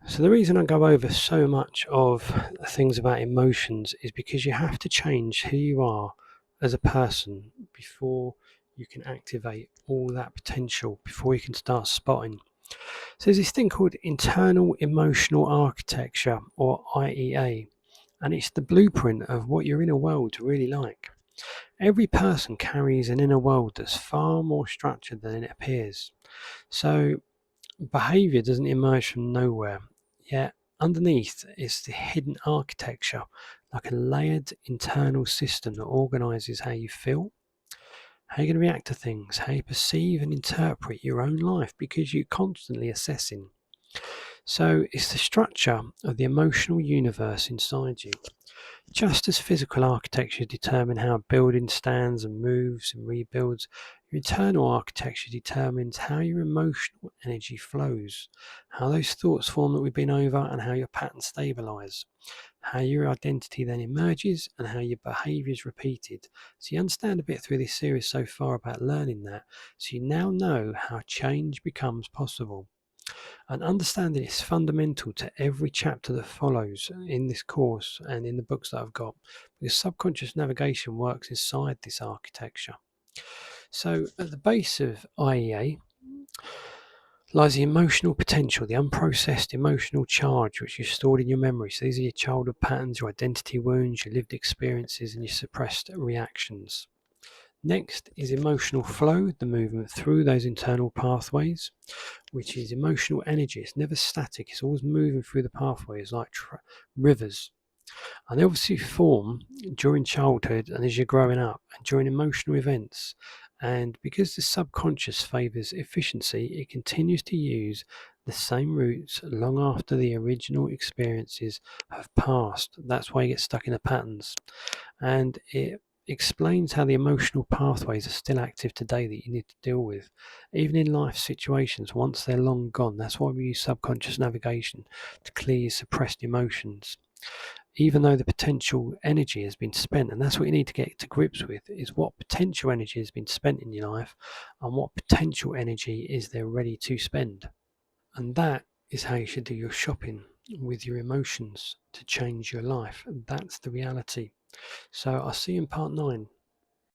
So the reason I go over so much of things about emotions is because you have to change who you are as a person before you can activate all that potential, before you can start spotting. So there's this thing called internal emotional architecture, or IEA, and it's the blueprint of what your inner world's really like. Every person carries an inner world that's far more structured than it appears. So behavior doesn't emerge from nowhere, yet underneath is the hidden architecture, like a layered internal system that organizes how you feel, how you're going to react to things, how you perceive and interpret your own life, because you're constantly assessing. So it's the structure of the emotional universe inside you. Just as physical architecture determines how a building stands and moves and rebuilds, your internal architecture determines how your emotional energy flows, how those thoughts form that we've been over, and how your patterns stabilize, how your identity then emerges, and how your behavior is repeated. So you understand a bit through this series so far about learning that, so you now know how change becomes possible. And understanding it's fundamental to every chapter that follows in this course and in the books that I've got, because subconscious navigation works inside this architecture. So, at the base of IEA lies the emotional potential, the unprocessed emotional charge which is stored in your memory. So, these are your childhood patterns, your identity wounds, your lived experiences, and your suppressed reactions. Next is emotional flow, the movement through those internal pathways, which is emotional energy. It's never static, it's always moving through the pathways like rivers. And they obviously form during childhood and as you're growing up and during emotional events. And because the subconscious favours efficiency, it continues to use the same routes long after the original experiences have passed. That's why you get stuck in the patterns. And it explains how the emotional pathways are still active today that you need to deal with, even in life situations once they're long gone. That's why we use subconscious navigation to clear your suppressed emotions. Even though the potential energy has been spent, and that's what you need to get to grips with, is what potential energy has been spent in your life and what potential energy is there ready to spend. And that is how you should do your shopping with your emotions to change your life. That's the reality. So I'll see you in part 9.